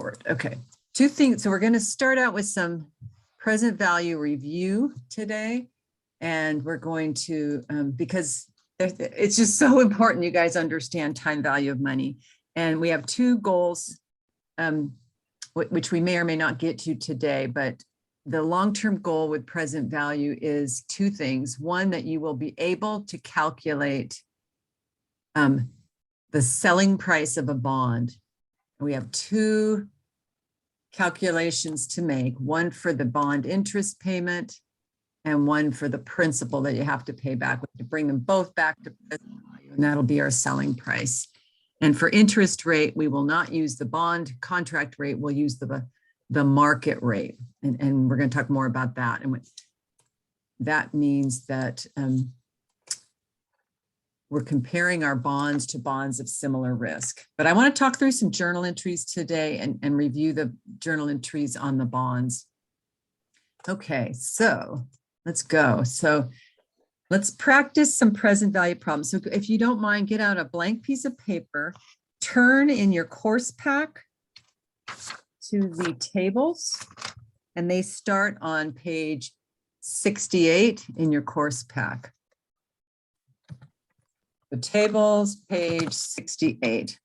report. Okay, two things. So we're going to start out with some present value review today. And we're going to, because it's just so important you guys understand time value of money. And we have two goals, which we may or may not get to today, but the long-term goal with present value is two things. One, that you will be able to calculate the selling price of a bond. We have two calculations to make, one for the bond interest payment and one for the principal that you have to pay back. We have to bring them both back to present value, and that'll be our selling price. And for interest rate, we will not use the bond contract rate, we'll use the market rate. And we're going to talk more about that. And what that means that we're comparing our bonds to bonds of similar risk. But I want to talk through some journal entries today and review the journal entries on the bonds. Okay, so let's go. So let's practice some present value problems. So if you don't mind, get out a blank piece of paper, turn in your course pack to the tables, and they start on page 68 in your course pack. The tables, page 68,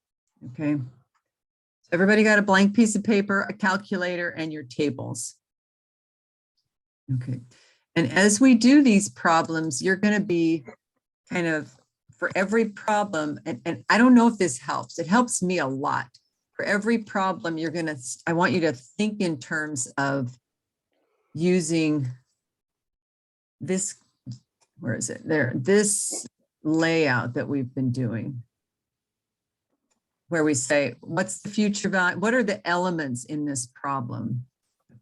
okay? So everybody got a blank piece of paper, a calculator, and your tables. Okay, and as we do these problems, you're gonna be kind of, for every problem, and I don't know if this helps, it helps me a lot. For every problem, you're gonna, I want you to think in terms of using this, where is it? There, this layout that we've been doing, where we say, what's the future value? What are the elements in this problem?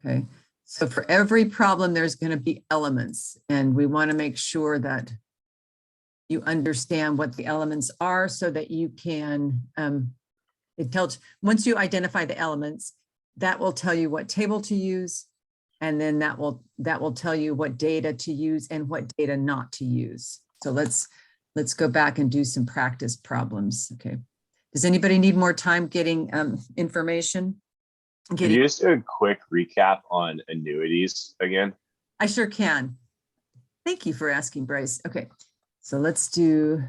Okay, so for every problem, there's going to be elements, and we want to make sure that you understand what the elements are so that you can, it tells, once you identify the elements, that will tell you what table to use, and then that will tell you what data to use and what data not to use. So let's go back and do some practice problems. Okay. Does anybody need more time getting information? Can you just do a quick recap on annuities again? I sure can. Thank you for asking, Bryce. Okay, so let's do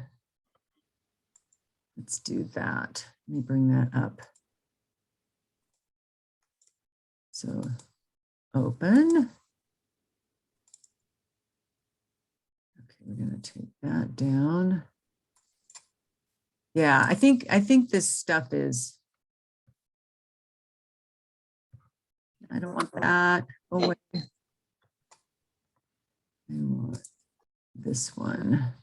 that. Let me bring that up. So open. We're going to take that down. Yeah, I think this stuff is, I don't want that. Oh, wait. I want this one.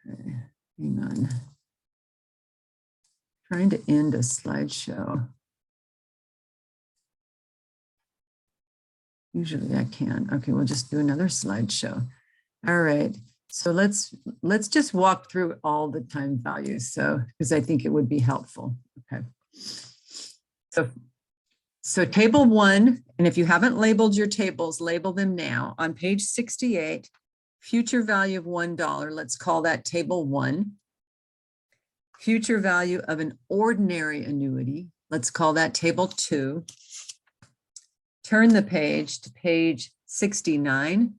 Okay, hang on. Trying to end a slideshow. Usually I can. Okay, we'll just do another slideshow. All right, so let's just walk through all the time values. So, because I think it would be helpful. Okay. So table one, and if you haven't labeled your tables, label them now. On page 68, future value of $1, let's call that table 1. Future value of an ordinary annuity, let's call that table 2. Turn the page to page 69.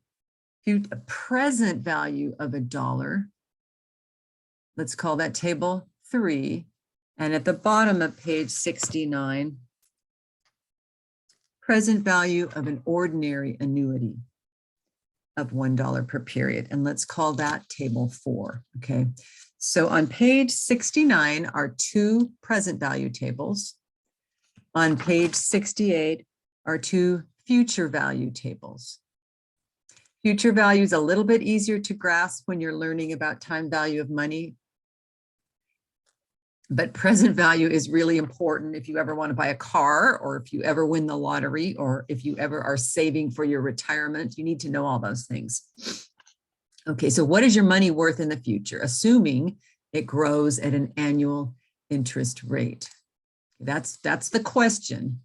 A present value of $1, let's call that table 3. And at the bottom of page 69, present value of an ordinary annuity of $1 per period. And let's call that table 4, okay? So on page 69 are two present value tables. On page 68 are two future value tables. Future value is a little bit easier to grasp when you're learning about time value of money. But present value is really important if you ever want to buy a car, or if you ever win the lottery, or if you ever are saving for your retirement. You need to know all those things. Okay, so what is your money worth in the future, assuming it grows at an annual interest rate? That's the question.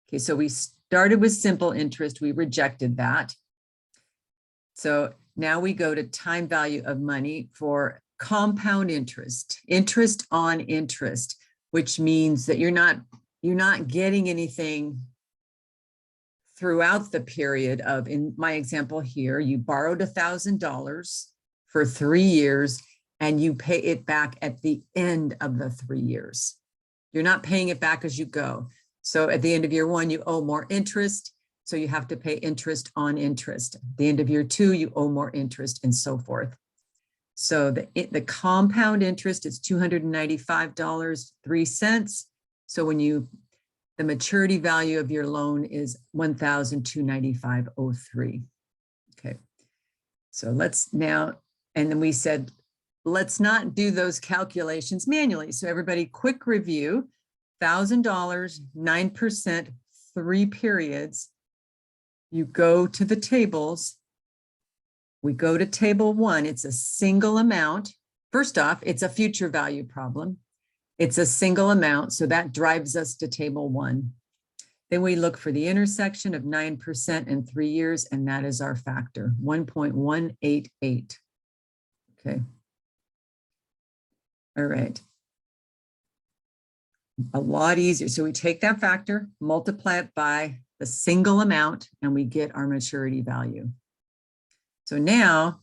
Okay, so we started with simple interest. We rejected that. So now we go to time value of money for compound interest, interest on interest, which means that you're not you're not getting anything throughout the period of, in my example here, you borrowed $1,000 for 3 years and you pay it back at the end of the 3 years. You're not paying it back as you go. So at the end of year 1, you owe more interest. So you have to pay interest on interest. At the end of year 2, you owe more interest and so forth. So the compound interest is $295.03. So when the maturity value of your loan is $1,295.03. Okay. So let's now, and then we said, let's not do those calculations manually. So everybody, quick review, $1,000, 9%, 3 periods. You go to the tables. We go to table 1. It's a single amount. First off, it's a future value problem. It's a single amount, so that drives us to table 1. Then we look for the intersection of 9% and 3 years, and that is our factor, 1.188. Okay. All right. A lot easier. So we take that factor, multiply it by the single amount, and we get our maturity value. So now,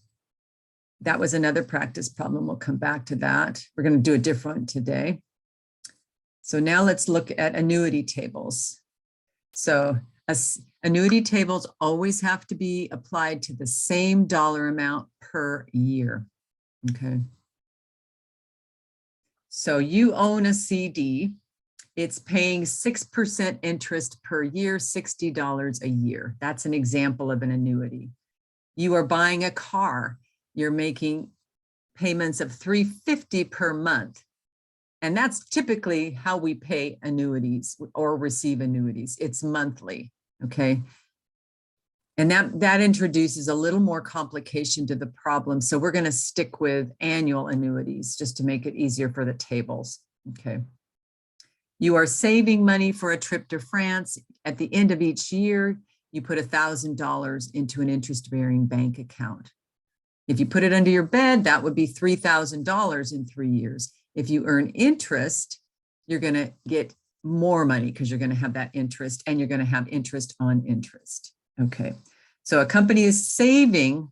that was another practice problem. We'll come back to that. We're going to do a different one today. So now let's look at annuity tables. So annuity tables always have to be applied to the same dollar amount per year. Okay. So you own a CD. It's paying 6% interest per year, $60 a year. That's an example of an annuity. You are buying a car. You're making payments of $350 per month. And that's typically how we pay annuities or receive annuities. It's monthly, okay? And that introduces a little more complication to the problem. So we're going to stick with annual annuities just to make it easier for the tables, okay? You are saving money for a trip to France. At the end of each year, you put $1,000 into an interest-bearing bank account. If you put it under your bed, that would be $3,000 in 3 years. If you earn interest, you're going to get more money because you're going to have that interest, and you're going to have interest on interest. Okay, so a company is saving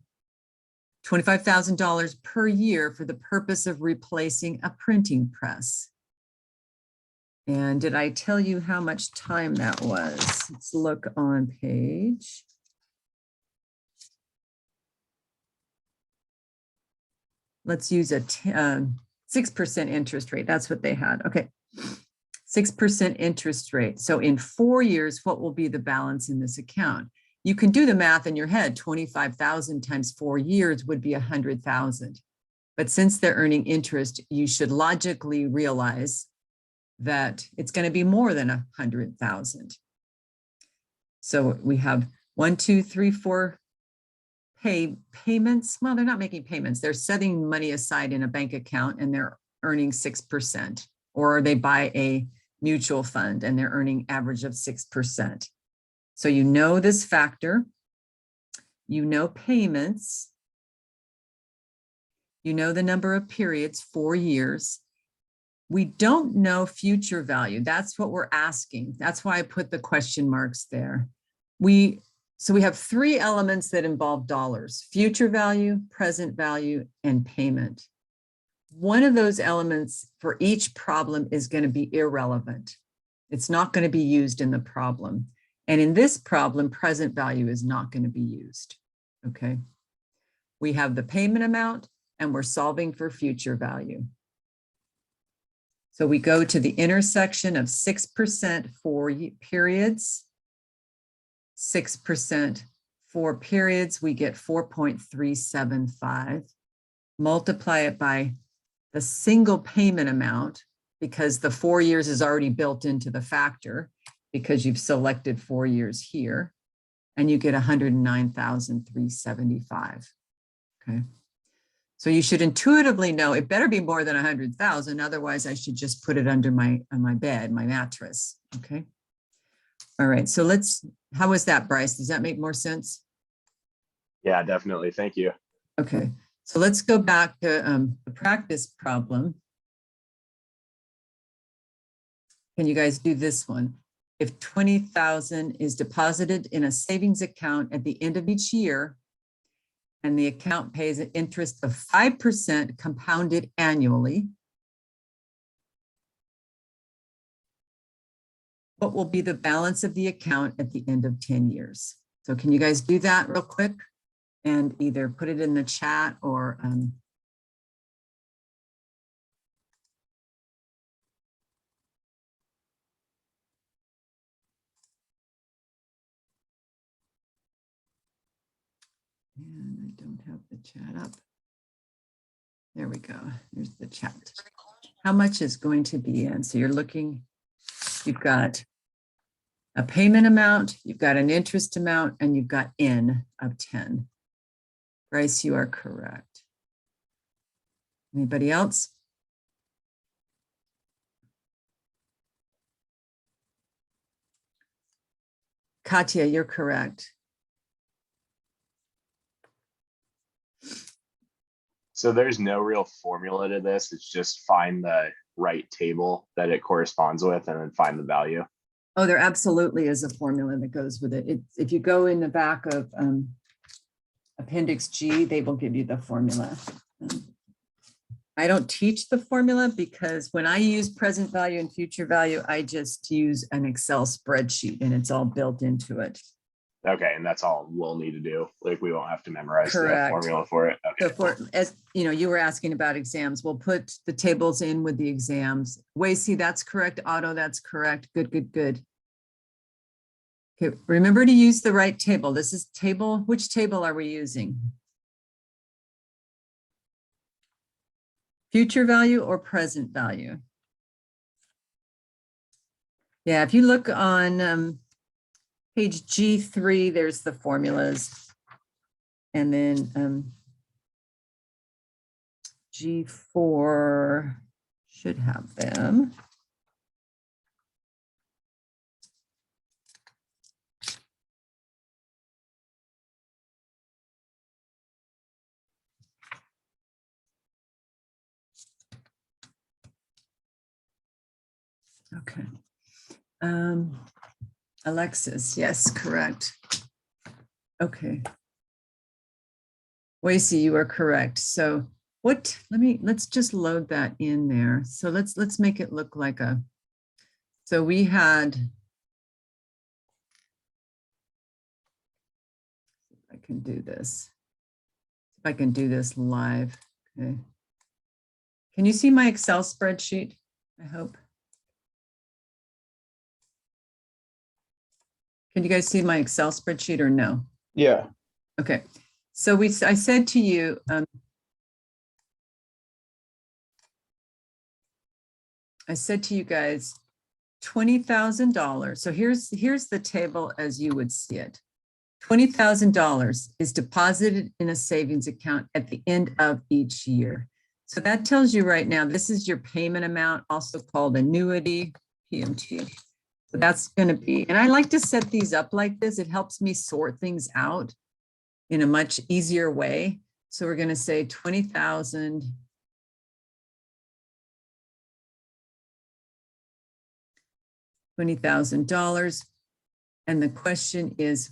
$25,000 per year for the purpose of replacing a printing press. And did I tell you how much time that was? Let's look on page. Let's use a 6% interest rate. That's what they had. Okay, 6% interest rate. So in 4 years, what will be the balance in this account? You can do the math in your head. 25,000 times 4 years would be 100,000. But since they're earning interest, you should logically realize that it's going to be more than 100,000. So we have 1, 2, 3, 4 payments. Well, they're not making payments. They're setting money aside in a bank account and they're earning 6%, or they buy a mutual fund and they're earning average of 6%. So you know this factor, you know payments, you know the number of periods, 4 years. We don't know future value. That's what we're asking. That's why I put the question marks there. So we have 3 elements that involve dollars: future value, present value, and payment. One of those elements for each problem is going to be irrelevant. It's not going to be used in the problem. And in this problem, present value is not going to be used. Okay. We have the payment amount and we're solving for future value. So we go to the intersection of 6% 4 periods, 6% 4 periods, we get 4.375. Multiply it by the single payment amount, because the 4 years is already built into the factor because you've selected 4 years here, and you get 109,375. Okay. So you should intuitively know it better be more than 100,000. Otherwise, I should just put it under my bed, my mattress. Okay. All right. So how was that, Bryce? Does that make more sense? Yeah, definitely. Thank you. Okay. So let's go back to the practice problem. Can you guys do this one? If 20,000 is deposited in a savings account at the end of each year, and the account pays an interest of 5% compounded annually, what will be the balance of the account at the end of 10 years? So can you guys do that real quick and either put it in the chat or and I don't have the chat up. There we go. There's the chat. How much is going to be in? So you're looking, you've got a payment amount, you've got an interest amount, and you've got N of 10. Bryce, you are correct. Anybody else? Katya, you're correct. So there's no real formula to this. It's just find the right table that it corresponds with and then find the value. Oh, there absolutely is a formula that goes with it. If you go in the back of Appendix G, they will give you the formula. I don't teach the formula because when I use present value and future value, I just use an Excel spreadsheet and it's all built into it. Okay, and that's all we'll need to do. Like we won't have to memorize the Correct. formula for it. Okay. So for, as you know, you were asking about exams, we'll put the tables in with the exams. Wacy, that's correct. Otto, that's correct. Good, good, good. Okay, remember to use the right table. This is table, which table are we using? Future value or present value? Yeah, if you look on page G3, there's the formulas. And then G4 should have them. Okay. Alexis, yes, correct. Okay. Wacy, you are correct. So let's just load that in there. So let's make it look like a, so we had, if I can do this. If I can do this live, okay. Can you see my Excel spreadsheet? I hope. Can you guys see my Excel spreadsheet or no? Yeah. Okay. So I said to you, I said to you guys, $20,000. So here's the table as you would see it. $20,000 is deposited in a savings account at the end of each year. So that tells you right now, this is your payment amount, also called annuity, PMT. So that's going to be, and I like to set these up like this. It helps me sort things out in a much easier way. So we're going to say 20,000. $20,000. And the question is,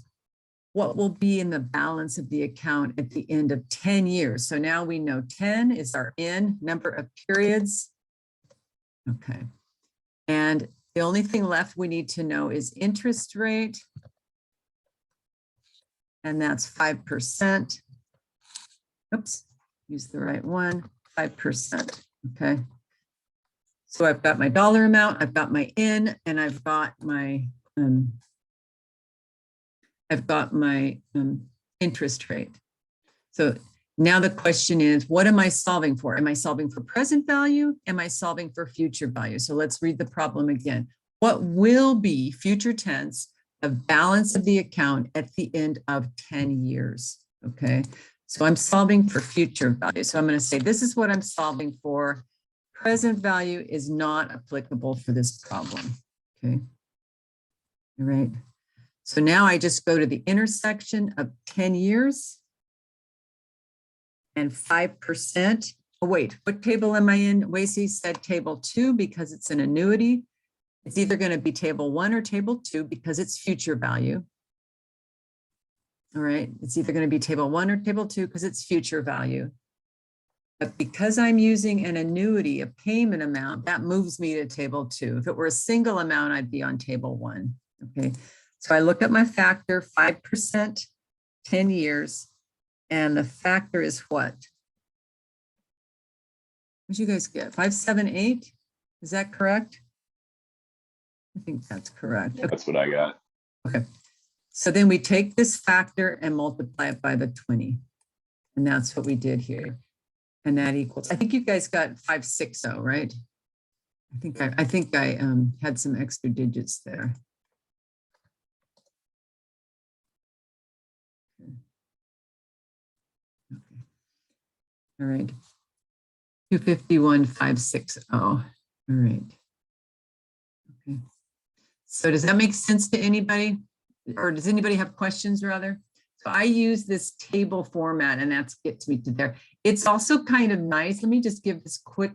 what will be in the balance of the account at the end of 10 years? So now we know 10 is our N, number of periods. Okay. And the only thing left we need to know is interest rate. And that's 5%. Oops, use the right one, 5%. Okay. So I've got my dollar amount, I've got my N, and I've got my interest rate. So now the question is, what am I solving for? Am I solving for present value? Am I solving for future value? So let's read the problem again. What will be future tense of balance of the account at the end of 10 years? Okay, so I'm solving for future value. So I'm going to say, this is what I'm solving for. Present value is not applicable for this problem. Okay, all right. So now I just go to the intersection of 10 years and 5%. Oh, wait, what table am I in? Wacy said table 2 because it's an annuity. It's either going to be table 1 or table 2 because it's future value. All right, it's either going to be table 1 or table 2 because it's future value. But because I'm using an annuity, a payment amount, that moves me to table 2. If it were a single amount, I'd be on table 1. Okay, so I look at my factor, 5%, 10 years, and the factor is what? What'd you guys get? 578? Is that correct? I think that's correct. That's what I got. Okay. So then we take this factor and multiply it by the 20. And that's what we did here. And that equals, I think you guys got 560, right? I think I had some extra digits there. Okay. All right. 251,560. All right. Okay. So does that make sense to anybody? Or does anybody have questions rather? So I use this table format and that gets me to there. It's also kind of nice. Let me just give this quick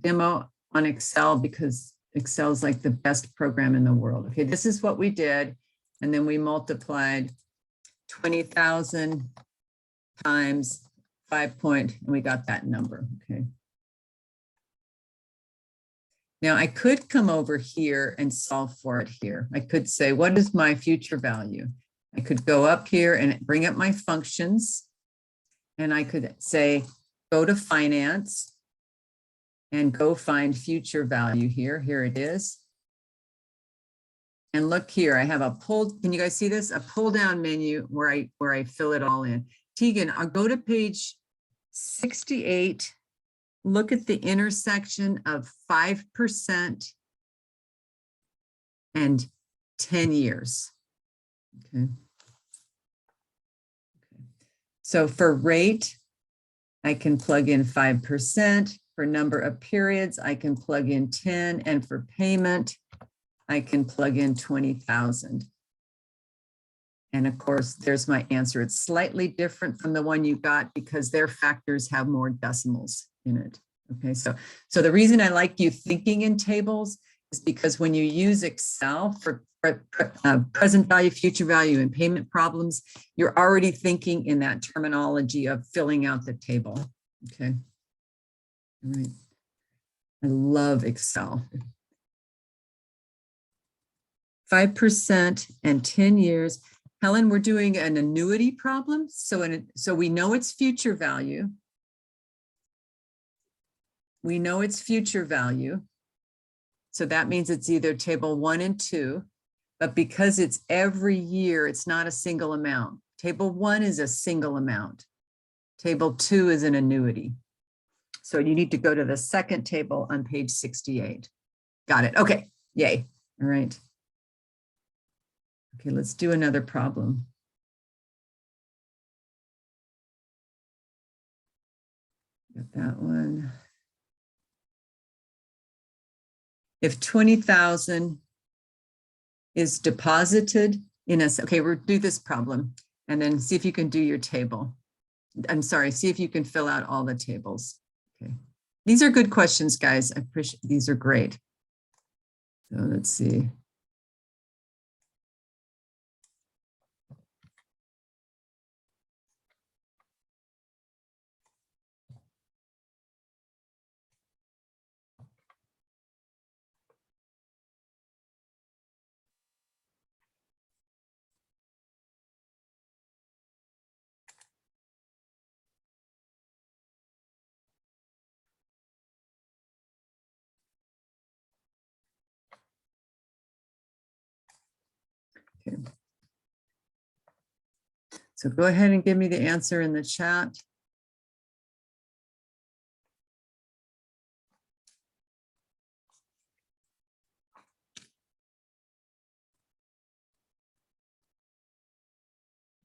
demo on Excel because Excel is like the best program in the world. Okay, this is what we did. And then we multiplied 20,000 times 5 and we got that number, okay. Now I could come over here and solve for it here. I could say, what is my future value? I could go up here and bring up my functions. And I could say, go to finance and go find future value here. Here it is. And look here, I have a pull, can you guys see this? A pull down menu where I fill it all in. Tegan, I'll go to page 68. Look at the intersection of 5% and 10 years. Okay. So for rate, I can plug in 5%. For number of periods, I can plug in 10. And for payment, I can plug in 20,000. And of course, there's my answer. It's slightly different from the one you got because their factors have more decimals in it. Okay, so the reason I like you thinking in tables is because when you use Excel for present value, future value, and payment problems, you're already thinking in that terminology of filling out the table. Okay, all right. I love Excel. 5% and 10 years. Helen, we're doing an annuity problem. So we know it's future value. We know it's future value. So that means it's either table 1 and 2, but because it's every year, it's not a single amount. Table 1 is a single amount. Table 2 is an annuity. So you need to go to the second table on page 68. Got it. Okay. Yay. All right. Okay, let's do another problem. Got that one. If 20,000 is deposited in a, okay, we'll do this problem and then see if you can do your table. I'm sorry, see if you can fill out all the tables. Okay, these are good questions, guys. I appreciate, these are great. So let's see. Okay. So go ahead and give me the answer in the chat.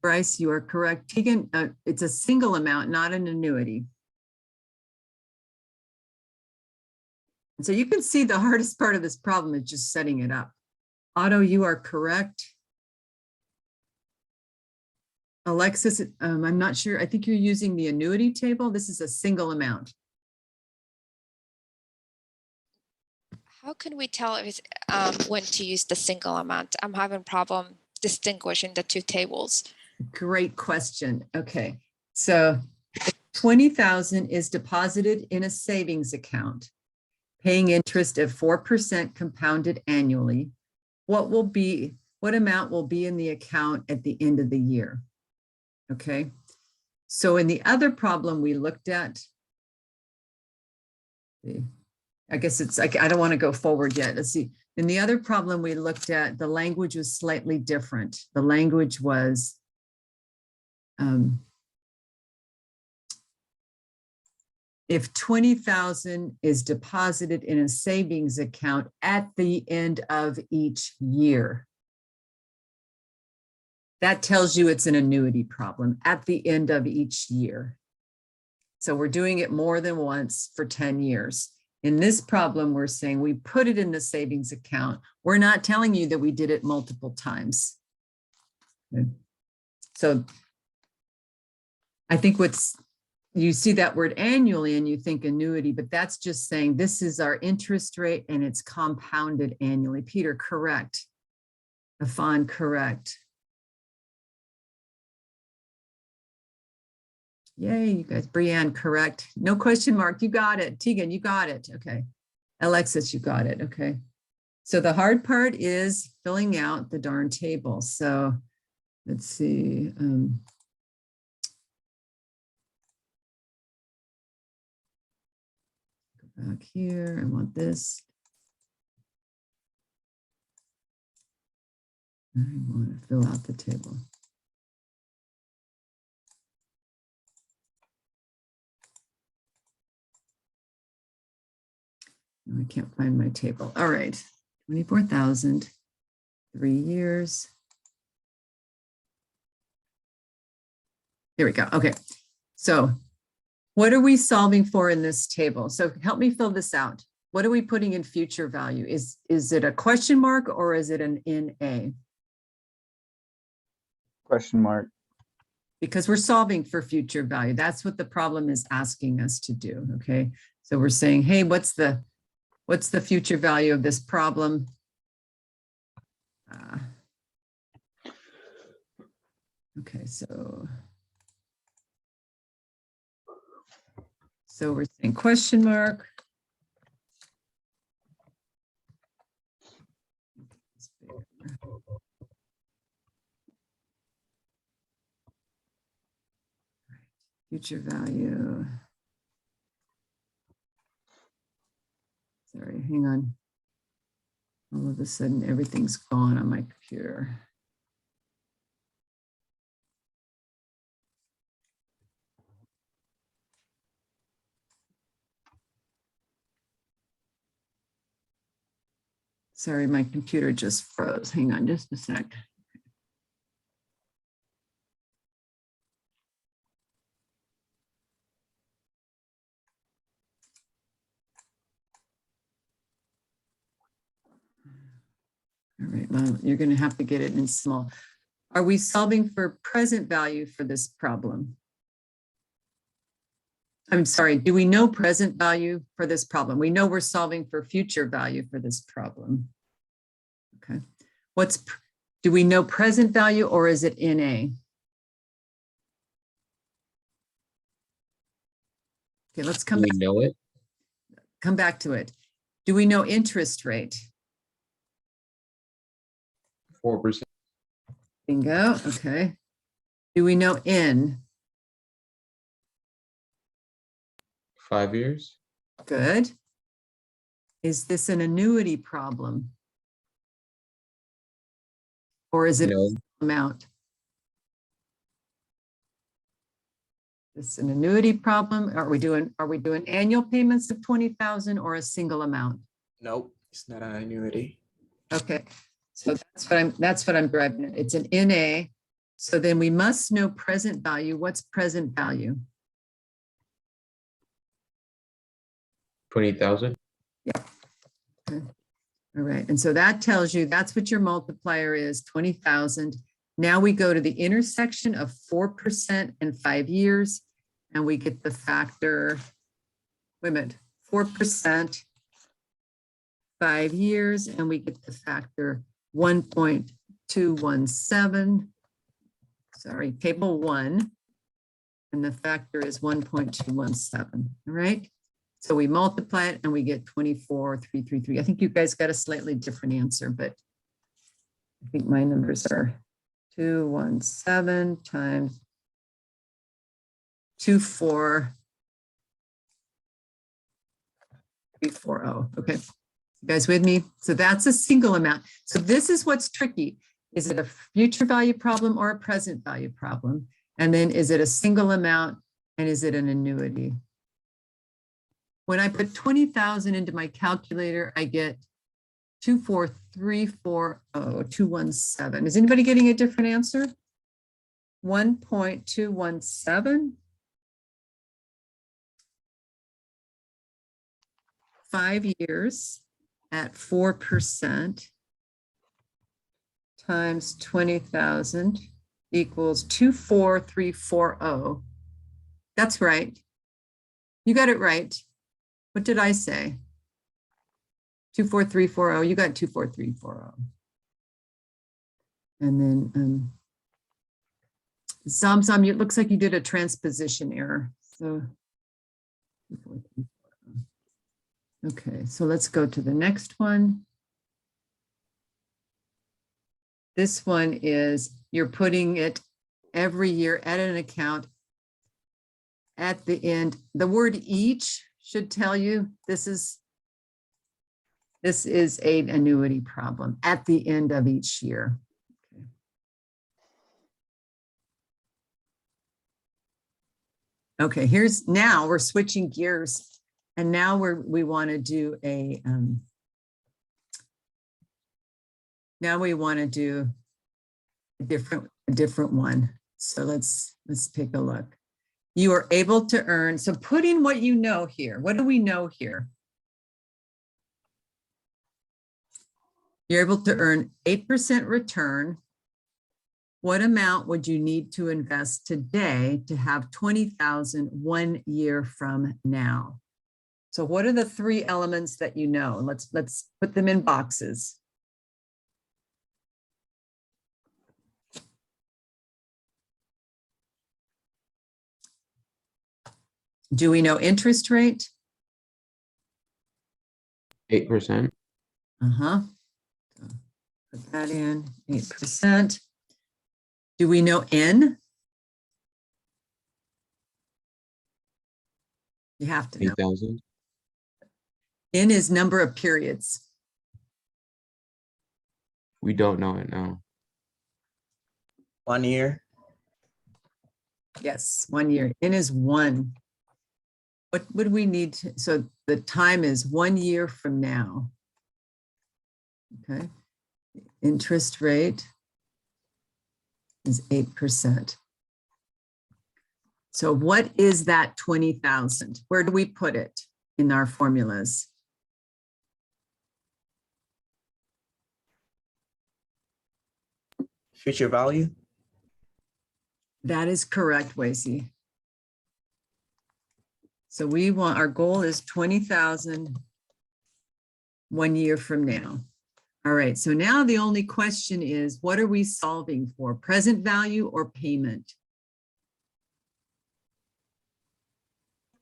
Bryce, you are correct. Tegan, it's a single amount, not an annuity. And so you can see the hardest part of this problem is just setting it up. Otto, you are correct. Alexis, I'm not sure. I think you're using the annuity table. This is a single amount. How can we tell if it's, when to use the single amount? I'm having problem distinguishing the two tables. Great question. Okay, so 20,000 is deposited in a savings account, paying interest of 4% compounded annually. What amount will be in the account at the end of the year? Okay, so in the other problem we looked at, I guess it's like, I don't want to go forward yet. Let's see. In the other problem we looked at, the language was slightly different. The language was, if 20,000 is deposited in a savings account at the end of each year, that tells you it's an annuity problem at the end of each year. So we're doing it more than once for 10 years. In this problem, we're saying we put it in the savings account. We're not telling you that we did it multiple times. Okay. So I think you see that word annually and you think annuity, but that's just saying this is our interest rate and it's compounded annually. Peter, correct. Afan, correct. Yay, you guys. Brianne, correct. No question mark. You got it. Tegan, you got it. Okay. Alexis, you got it. Okay. So the hard part is filling out the darn table. So let's see. Go back here. I want this. I want to fill out the table. No, I can't find my table. All right, 24,000, 3 years. Here we go. Okay, so what are we solving for in this table? So help me fill this out. What are we putting in future value? Is it a question mark or is it an NA? Question mark. Because we're solving for future value. That's what the problem is asking us to do, okay? So we're saying, hey, what's the future value of this problem? Okay, so we're saying question mark. Future value. Sorry, hang on. All of a sudden, everything's gone on my computer. Sorry, my computer just froze. Hang on just a sec. All right, well, you're going to have to get it in small. Are we solving for present value for this problem? I'm sorry, do we know present value for this problem? We know we're solving for future value for this problem. Okay, do we know present value or is it NA? Okay, let's come back. We know it. Come back to it. Do we know interest rate? 4%. Bingo, okay. Do we know N? 5 years. Good. Is this an annuity problem? Or is it No. an amount? Is this an annuity problem? Are we doing annual payments of 20,000 or a single amount? Nope, it's not an annuity. Okay, so that's what I'm driving at. It's an NA. So then we must know present value. What's present value? 20,000. Yeah. Okay. All right. And so that tells you that's what your multiplier is, 20,000. Now we go to the intersection of 4% and 5 years, and we get the factor, wait a minute, 4%, 5 years, and we get the factor 1.217. Sorry, table 1. And the factor is 1.217. All right. So we multiply it and we get 24,333. I think you guys got a slightly different answer, but I think my numbers are 217 times 24,340. Okay. You guys with me? So that's a single amount. So this is what's tricky. Is it a future value problem or a present value problem? And then is it a single amount and is it an annuity? When I put 20,000 into my calculator, I get 24340,217. Is anybody getting a different answer? 1.217. 5 years at 4% times 20,000 equals 24340. That's right. You got it right. What did I say? 24340. You got 24340. And then some, it looks like you did a transposition error. So 24340. Okay, so let's go to the next one. This one is you're putting it every year at an account at the end. The word each should tell you this is an annuity problem at the end of each year. Okay, now we're switching gears, and now we want to do a different one. So let's take a look. You are able to earn, so put in what you know here. What do we know here? You're able to earn 8% return. What amount would you need to invest today to have 20,000 1 year from now? So what are the 3 elements that you know? Let's put them in boxes. Do we know interest rate? 8%. So put that in, 8%. Do we know N? You have to know. 8,000. N is number of periods. We don't know it now. 1 year. Yes, 1 year. N is 1. What would we need so the time is 1 year from now. Okay. Interest rate is 8%. So what is that 20,000? Where do we put it in our formulas? Future value. That is correct, Wasey. So our goal is 20,000 1 year from now. All right, so now the only question is, what are we solving for? Present value or payment?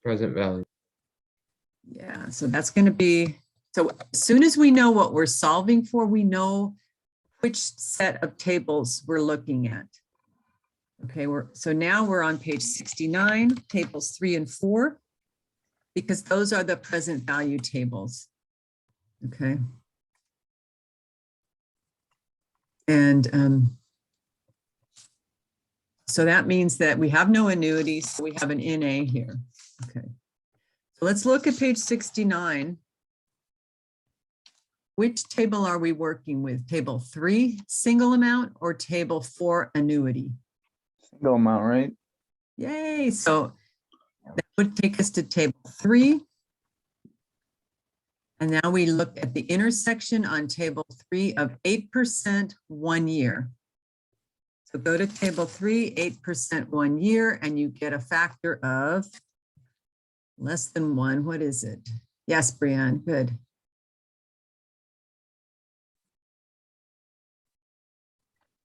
Present value. Yeah, so that's going to be, so as soon as we know what we're solving for, we know which set of tables we're looking at. Okay, so now we're on page 69, tables 3 and 4, because those are the present value tables. Okay. And so that means that we have no annuities, so we have an NA here. Okay. So let's look at page 69. Which table are we working with? Table 3, single amount, or table 4, annuity? Single amount, right? Yay. So that would take us to table 3. And now we look at the intersection on table 3 of 8% 1 year. So go to table 3, 8% 1 year, and you get a factor of less than 1. What is it? Yes, Brianne, good.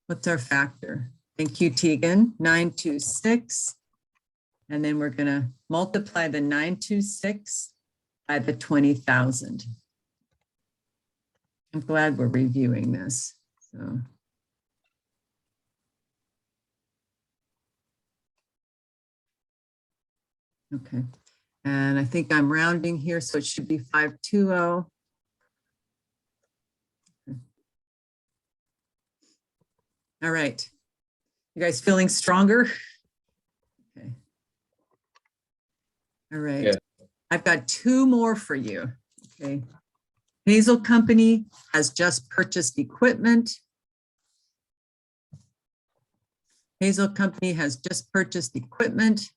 What's our factor? Thank you, Tegan. 926. And then we're going to multiply the 926 by the 20,000. I'm glad we're reviewing this. So. Okay. And I think I'm rounding here, so it should be 520. Okay. All right. You guys feeling stronger? Okay. All right. Yeah. I've got two more for you. Okay. Hazel Company has just purchased equipment. Hazel Company has just purchased equipment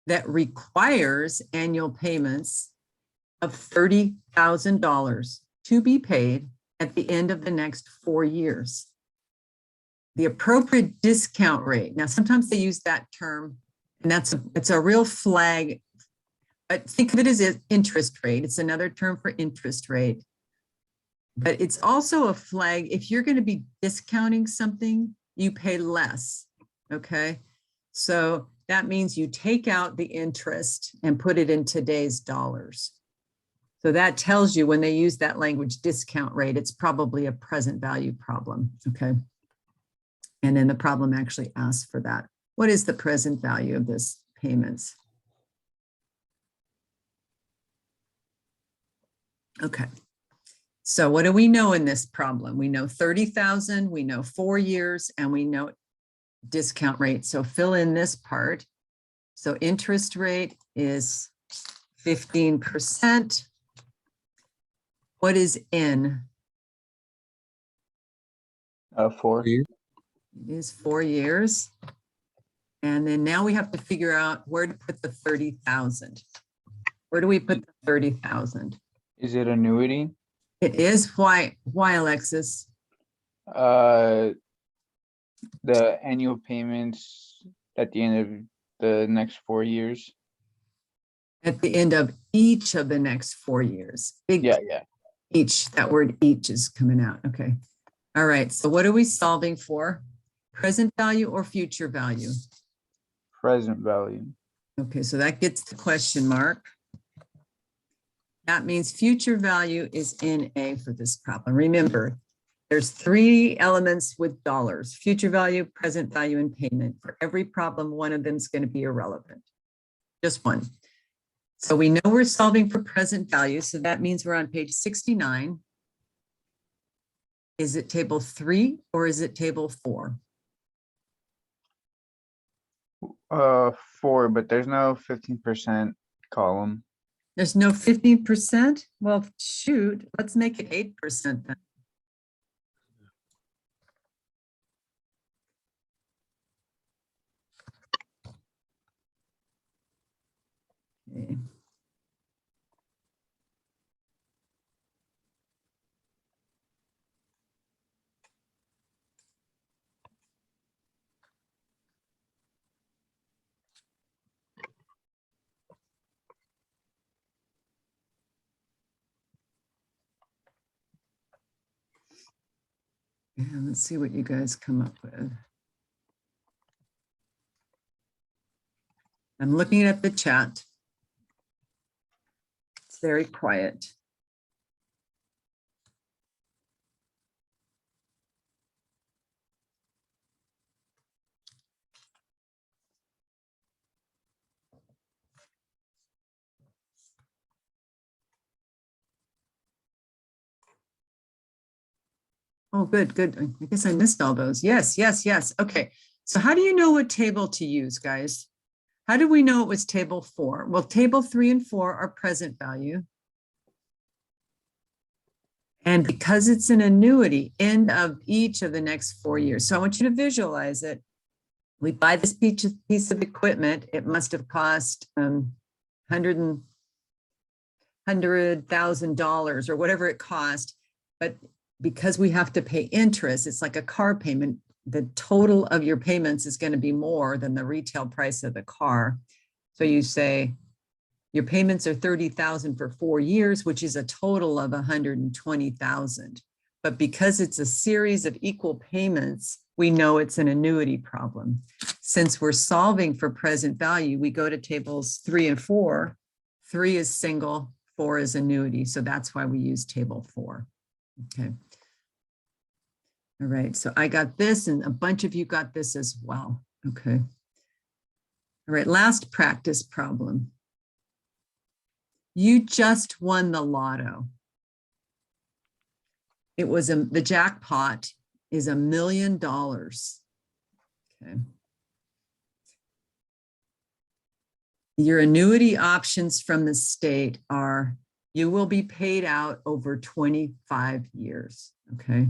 that requires annual payments of $30,000 to be paid at the end of the next 4 years. The appropriate discount rate. Now, sometimes they use that term, and it's a real flag. But think of it as interest rate. It's another term for interest rate. But it's also a flag. If you're going to be discounting something, you pay less. Okay. So that means you take out the interest and put it in today's dollars. So that tells you when they use that language discount rate, it's probably a present value problem. Okay. And then the problem actually asks for that. What is the present value of this payments? Okay. So what do we know in this problem? We know 30,000, we know 4 years, and we know discount rate. So fill in this part. So interest rate is 15%. What is N? 4. It is 4 years. And then now we have to figure out where to put the 30,000. Where do we put the 30,000? Is it annuity? It is. Why, Alexis? The annual payments at the end of the next 4 years. At the end of each of the next 4 years. Big Yeah. each, that word each is coming out. Okay. All right. So what are we solving for? Present value or future value? Present value. Okay. So that gets the question mark. That means future value is NA for this problem. Remember, there's 3 elements with dollars: future value, present value, and payment. For every problem, one of them is going to be irrelevant. Just one. So we know we're solving for present value. So that means we're on page 69. Is it table 3 or is it table 4? 4, but there's no 15% column. There's no 15%? Well, shoot, let's make it 8% then. Okay. Yeah, let's see what you guys come up with. I'm looking at the chat. It's very quiet. Oh, good, good. I guess I missed all those. Yes, yes, yes. Okay. So how do you know what table to use, guys? How do we know it was table 4? Well, table 3 and 4 are present value. And because it's an annuity, end of each of the next 4 years. So I want you to visualize it. We buy this piece of equipment. It must have cost $100,000 or whatever it cost. But because we have to pay interest, it's like a car payment. The total of your payments is going to be more than the retail price of the car. So you say your payments are $30,000 for 4 years, which is a total of $120,000. but because it's a series of equal payments, we know it's an annuity problem. Since we're solving for present value, we go to tables 3 and 4. 3 is single, 4 is annuity. So that's why we use table 4. Okay. All right, so I got this and a bunch of you got this as well. Okay. All right, last practice problem. You just won the lotto. It was the jackpot is $1 million. Okay. Your annuity options from the state are you will be paid out over 25 years. Okay.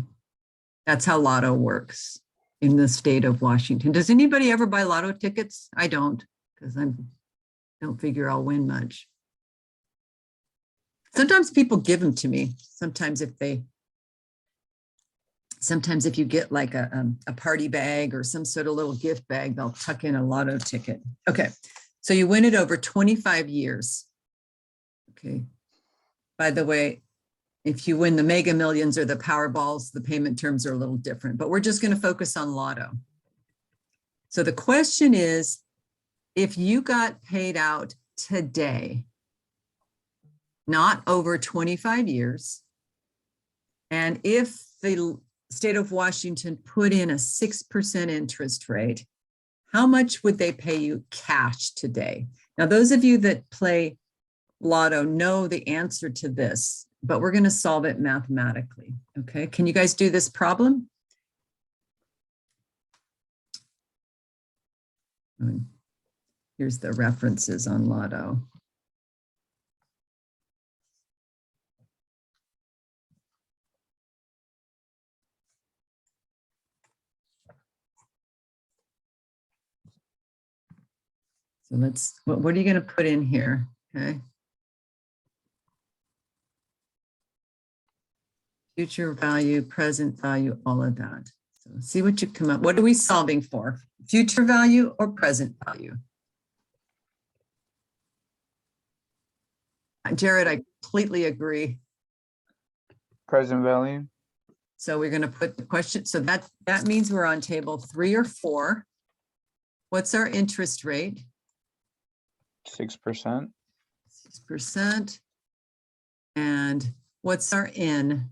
That's how lotto works in the state of Washington. Does anybody ever buy lotto tickets? I don't, because I don't figure I'll win much. Sometimes people give them to me. Sometimes if you get like a party bag or some sort of little gift bag, they'll tuck in a lotto ticket. Okay, so you win it over 25 years. Okay, by the way, if you win the Mega Millions or the Powerballs, the payment terms are a little different, but we're just going to focus on lotto. So the question is, if you got paid out today, not over 25 years, and if the state of Washington put in a 6% interest rate, how much would they pay you cash today? Now, those of you that play lotto know the answer to this, but we're going to solve it mathematically. Okay, can you guys do this problem? Here's the references on lotto. So let's, what are you going to put in here? Okay. Future value, present value, all of that. So see what you come up. What are we solving for? Future value or present value? Jared, I completely agree. Present value. So we're going to put the question. So that means we're on table 3 or 4. What's our interest rate? 6%. 6%. And what's our N?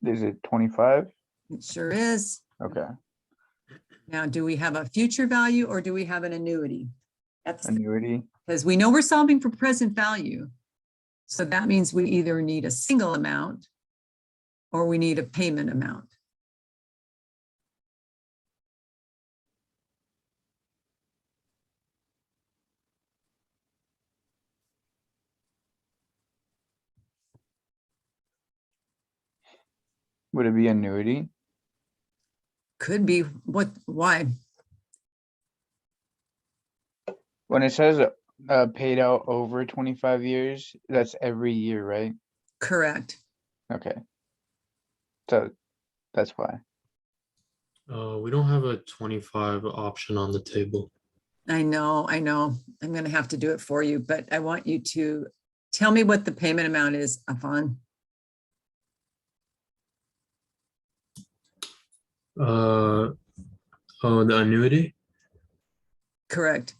Is it 25? It sure is. Okay. Now, do we have a future value or do we have an annuity? That's Annuity. because we know we're solving for present value. So that means we either need a single amount or we need a payment amount. Would it be annuity? Could be what, why? When it says paid out over 25 years, that's every year, right? Correct. Okay. So that's why. We don't have a 25 option on the table. I know. I'm going to have to do it for you, but I want you to tell me what the payment amount is, Afan. Oh, the annuity? Correct.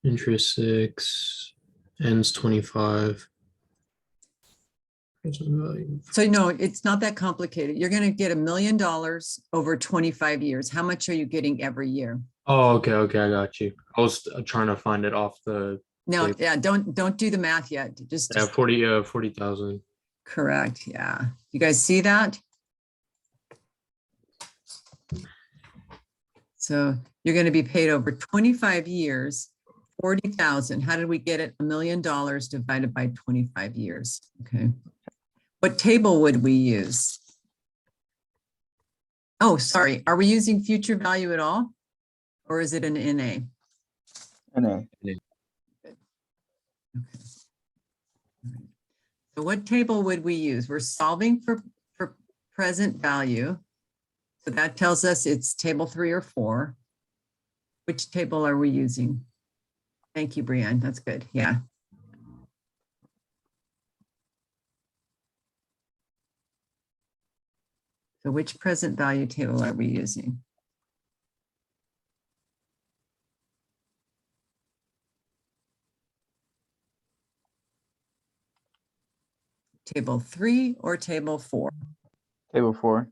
Interest 6, ends 25. So no, it's not that complicated. You're going to get $1 million over 25 years. How much are you getting every year? Oh, okay, I got you. I was trying to find it off the No, table. yeah, don't do the math yet. Just 40,000. correct. Yeah. You guys see that? So you're going to be paid over 25 years, 40,000. How did we get it? $1 million divided by 25 years. Okay. What table would we use? Oh, sorry. Are we using future value at all? Or is it an NA? NA. So what table would we use? We're solving for present value. So that tells us it's table 3 or 4. Which table are we using? Thank you, Brianne. That's good. Yeah. So which present value table are we using? Table 3 or table 4? Table 4.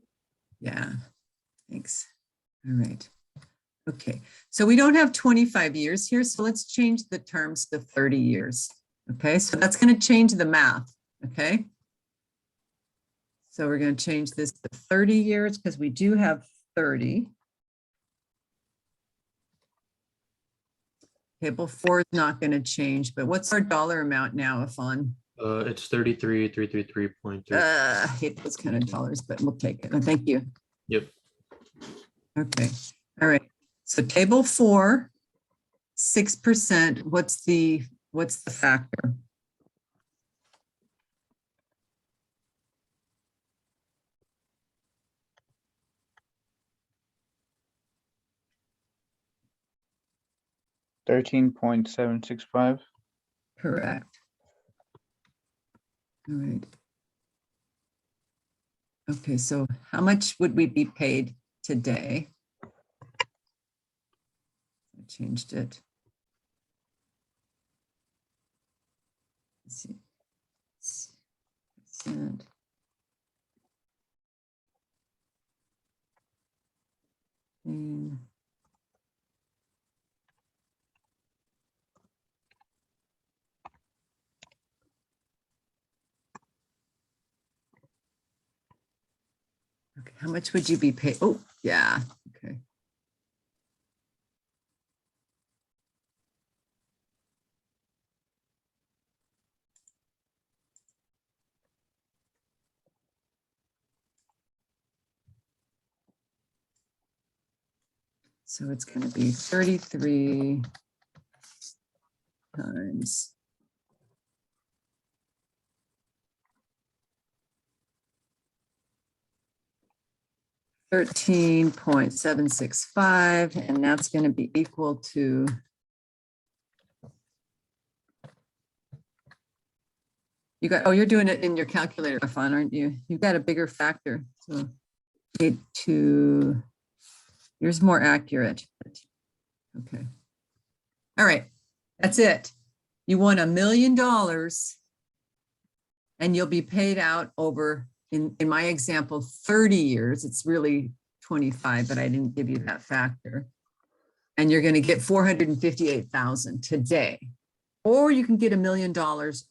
Yeah, thanks. All right. Okay, so we don't have 25 years here, so let's change the terms to 30 years. Okay, so that's going to change the math. Okay. So we're going to change this to 30 years because we do have 30. Table 4 is not going to change, but what's our dollar amount now, Afan? It's 33,333.3. I hate those kind of dollars, but we'll take it. Oh, thank you. Yep. Okay. All right. So table 4, 6%. What's the factor? $13.765. Correct. All right. Okay, so how much would we be paid today? I changed it. Let's see. Percent. Okay, how much would you be paid? Oh, yeah, okay. So it's going to be 33 times 13.765, and that's going to be equal to you got, oh, you're doing it in your calculator, Afan, aren't you? You've got a bigger factor. So 8.2, yours more accurate. Okay. All right. That's it. You won $1 million and you'll be paid out over, in my example, 30 years. It's really 25, but I didn't give you that factor. And you're going to get 458,000 today. Or you can get $1 million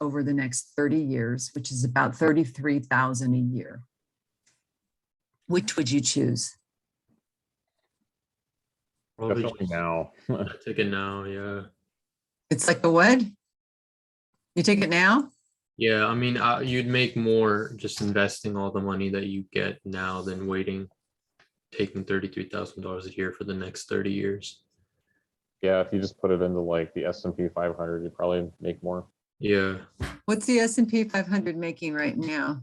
over the next 30 years, which is about 33,000 a year. Which would you choose? Probably Definitely just now. take it now. Yeah. It's like a what? You take it now? Yeah. I mean, you'd make more just investing all the money that you get now than waiting, taking $33,000 a year for the next 30 years. Yeah, if you just put it into like the S&P 500, you'd probably make more. Yeah. What's the S&P 500 making right now?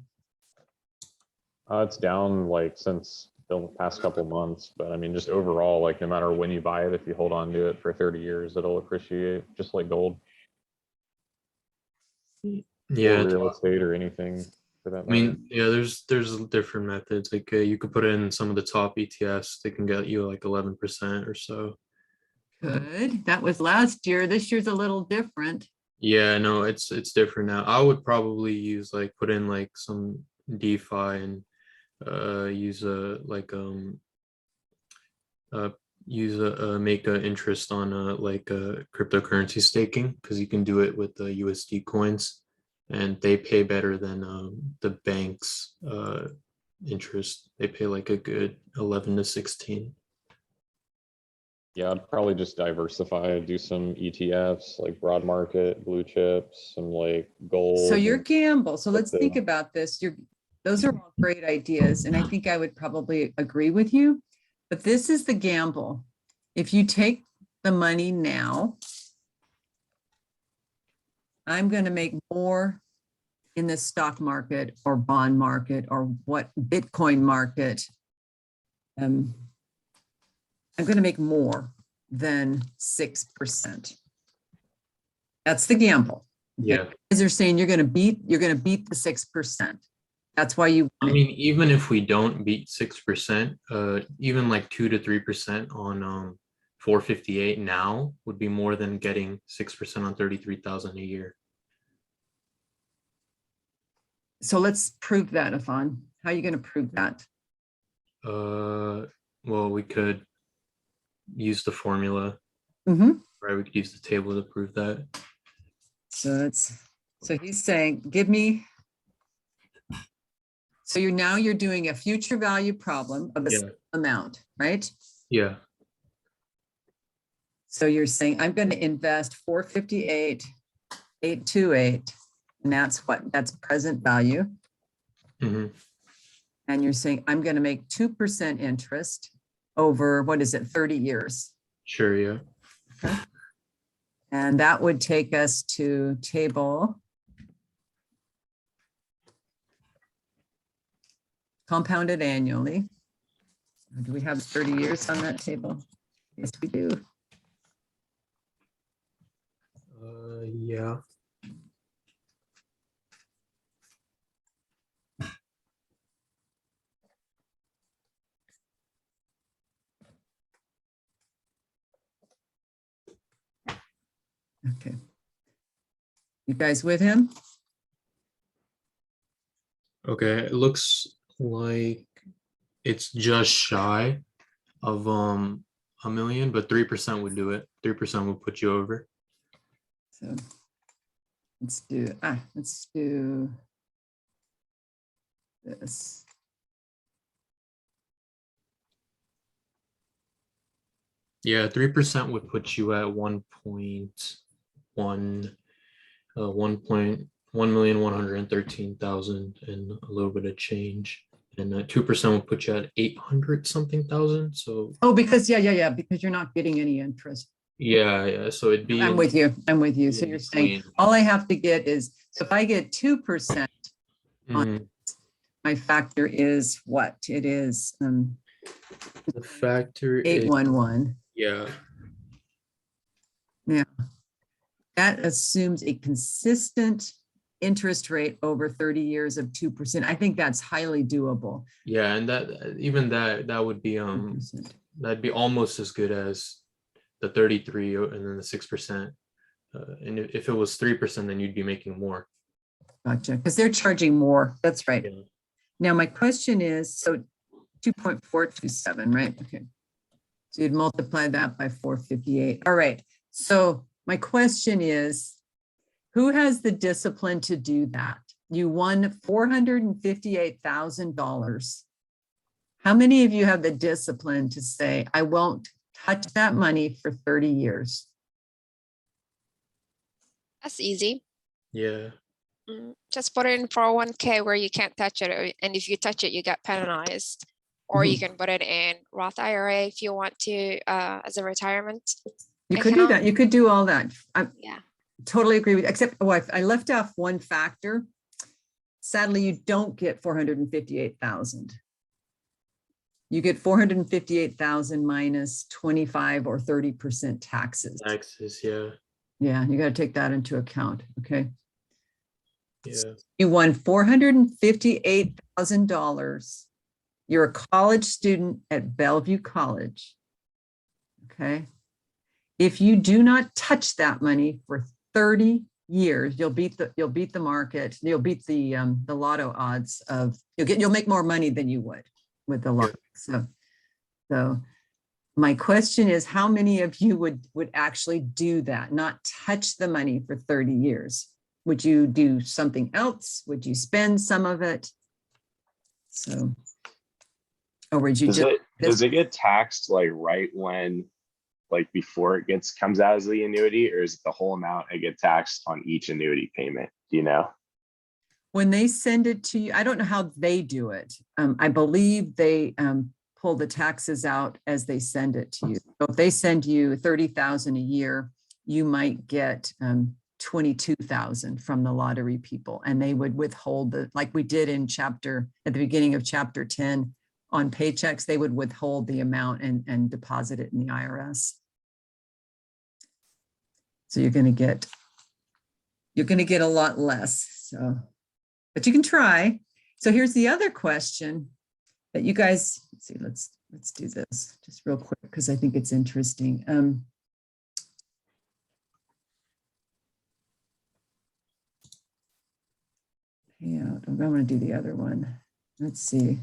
It's down like since the past couple months, but I mean, just overall, like no matter when you buy it, if you hold on to it for 30 years, it'll appreciate just like gold. Yeah. Or real estate or anything for that I matter. mean, yeah, there's different methods. Like you could put in some of the top ETFs. They can get you like 11% or so. Good. That was last year. This year's a little different. Yeah, no, it's different now. I would probably use like put in like some DeFi and use a like make a interest on like cryptocurrency staking, because you can do it with the USD coins and they pay better than the bank's interest. They pay like a good 11 to 16. Yeah, I'd probably just diversify, do some ETFs, like broad market, blue chips, some like gold. So your gamble. So let's the- think about this. Those are all great ideas. And I think I would probably agree with you, but this is the gamble. If you take the money now, I'm going to make more in the stock market or bond market or what Bitcoin market. I'm going to make more than 6%. That's the gamble. Okay? Yeah. As they're saying you're gonna beat the 6%. That's why you I mean, even if we don't beat 6%, even like 2 to 3% on 458 now would be more than getting 6% on 33,000 a year. so let's prove that, Yvonne. How are you gonna prove that? Well, we could use the formula, Mm-hmm. right? We could use the table to prove that. So he's saying, give me. So you're doing a future value problem of a Yeah. certain amount, right? Yeah. So you're saying, I'm going to invest 458,828, and that's present value. Hmm. And you're saying, I'm going to make 2% interest over, what is it, 30 years? Sure. Yeah. Okay. And that would take us to table compounded annually. Do we have 30 years on that table? Yes, we do. Yeah. Okay. You guys with him? Okay. It looks like it's just shy of $1 million, but 3% would do it. 3% would put you over. So let's do this. Yeah, 3% would put you at 1.113,000 and a little bit of change, and 2% would put you at 800 something thousand. So Oh, because because you're not getting any interest. yeah. So it'd be. I'm with you. So in you're saying between. all I have to get is, so if I get 2%, Mhm. my factor is what? It is The factor is 811. yeah. That assumes a consistent interest rate over 30 years of 2%. I think that's highly doable. Yeah, and that would be 2%. that'd be almost as good as the 33 and then the 6%. And if it was 3%, then you'd be making more. Gotcha. Because they're charging more. That's right. Yeah. Now, my question is, so 2.427, right? Okay. So you'd multiply that by 458. All right. So my question is, who has the discipline to do that? You won $458,000. How many of you have the discipline to say, I won't touch that money for 30 years? That's easy. Yeah. Just put it in 401k where you can't touch it. And if you touch it, you get penalized. Or you can put it in Roth IRA if you want to, as a retirement. You could do account. that. You could do all that. I Yeah. totally agree with, except I left off one factor. Sadly, you don't get 458,000. You get 458,000 minus 25 or 30% taxes. Taxes, yeah. Yeah, you got to take that into account. Okay. Yeah. You won $458,000. You're a college student at Bellevue College. Okay. If you do not touch that money for 30 years, you'll beat the market. You'll beat the lotto odds of, you'll make more money than you would with the lotto. So my question is, how many of you would actually do that? Not touch the money for 30 years? Would you do something else? Would you spend some of it? So, or would you Does it get taxed like right when, like before it comes out as the annuity, or is it the whole amount it get taxed on each annuity payment? Do you know? when they send it to you, I don't know how they do it. I believe they pull the taxes out as they send it to you. So if they send you 30,000 a year, you might get 22,000 from the lottery people, and they would withhold like we did at the beginning of chapter 10 on paychecks, they would withhold the amount and deposit it in the IRS. So you're going to get a lot less. So, but you can try. So here's the other question that you guys, let's see, let's do this just real quick because I think it's interesting. Yeah, I'm going to do the other one. Let's see.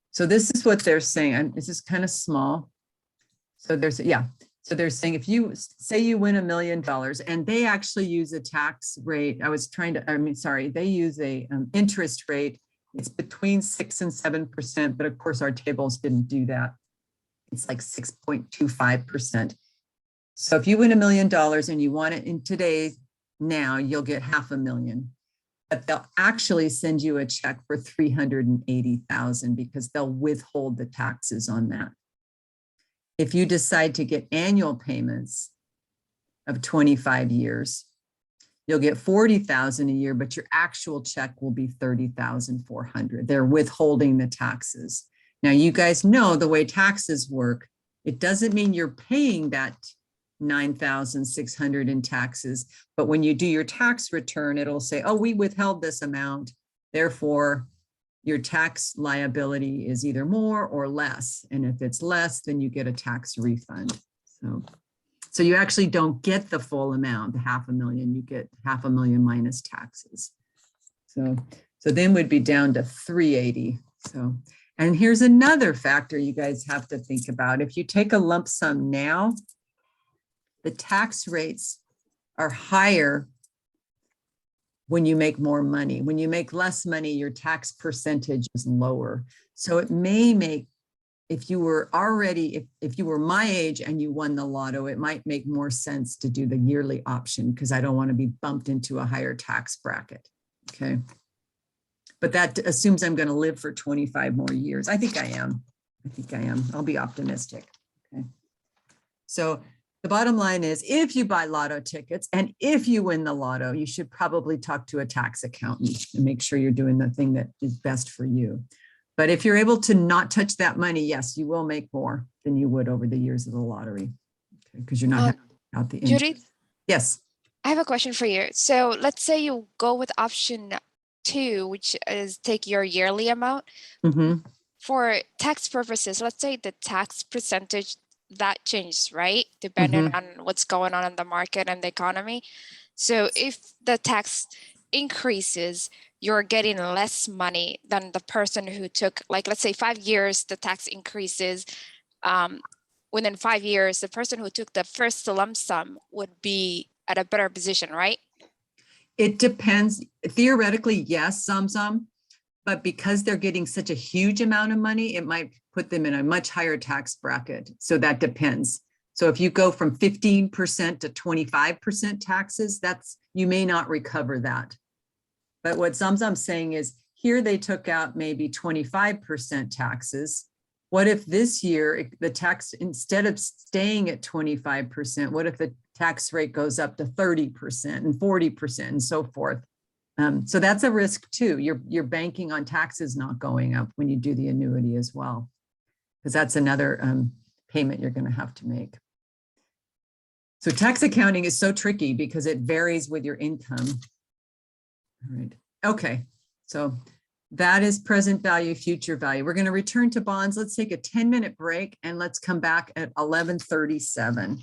So this is what they're saying. This is kind of small. So so they're saying if you say you win $1 million and they actually use a tax rate, they use a interest rate. It's between 6 and 7%, but of course our tables didn't do that. It's like 6.25%. So if you win $1 million and you want it in today, now you'll get $500,000, but they'll actually send you a check for $380,000 because they'll withhold the taxes on that. If you decide to get annual payments of 25 years, you'll get $40,000 a year, but your actual check will be $30,400. They're withholding the taxes. Now you guys know the way taxes work, it doesn't mean you're paying that $9,600 in taxes, but when you do your tax return, it'll say, oh, we withheld this amount, therefore your tax liability is either more or less. And if it's less, then you get a tax refund. So you actually don't get the full amount, the $500,000, you get $500,000 minus taxes. So then we'd be down to 380. So, and here's another factor you guys have to think about. If you take a lump sum now, the tax rates are higher when you make more money. When you make less money, your tax percentage is lower. So it may make, if you were my age and you won the lotto, it might make more sense to do the yearly option because I don't want to be bumped into a higher tax bracket. Okay. But that assumes I'm going to live for 25 more years. I think I am. I'll be optimistic. Okay. So the bottom line is, if you buy lotto tickets and if you win the lotto, you should probably talk to a tax accountant and make sure you're doing the thing that is best for you. But if you're able to not touch that money, yes, you will make more than you would over the years of the lottery, because you're not having out the interest. Judith, Yes. I have a question for you. So let's say you go with option 2, which is take your yearly amount. Mm-hmm. For tax purposes, let's say the tax percentage that changes, right? Depending on what's going on in the market and the economy. So if the tax increases, you're getting less money than the person who took, like, let's say 5 years, the tax increases. Within 5 years, the person who took the first lump sum would be at a better position, right? It depends. Theoretically, yes, some. But because they're getting such a huge amount of money, it might put them in a much higher tax bracket. So that depends. So if you go from 15% to 25% taxes, you may not recover that. But what Zamzam's saying is, here they took out maybe 25% taxes. What if this year the tax, instead of staying at 25%, what if the tax rate goes up to 30% and 40% and so forth? So that's a risk too. You're banking on taxes not going up when you do the annuity as well, because that's another payment you're going to have to make. So tax accounting is so tricky because it varies with your income. All right. Okay. So that is present value, future value. We're going to return to bonds. Let's take a 10-minute break and let's come back at 11:37.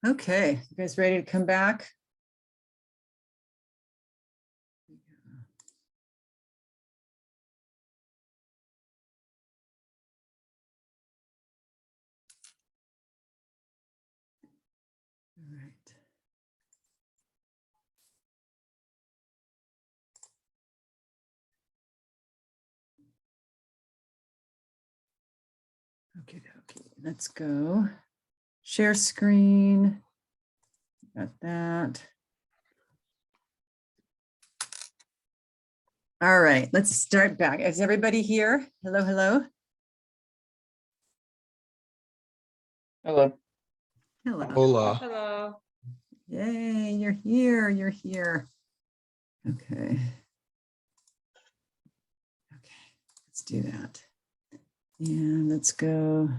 Okay, you guys ready to come back? All right. Okay, let's go. Share screen. Got that. All right, let's start back. Is everybody here? Hello, hello. Hello. Hello. Hola. Hello. Yay, you're here, you're here. Okay. Okay, let's do that. And let's go.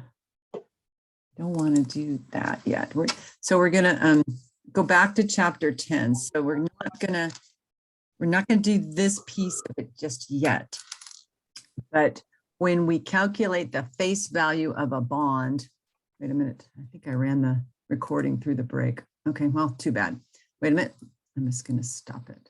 Don't want to do that yet. So we're gonna go back to chapter 10. So we're not gonna do this piece of it just yet. But when we calculate the face value of a bond, wait a minute, I think I ran the recording through the break. Okay, well, too bad. Wait a minute, I'm just gonna stop it.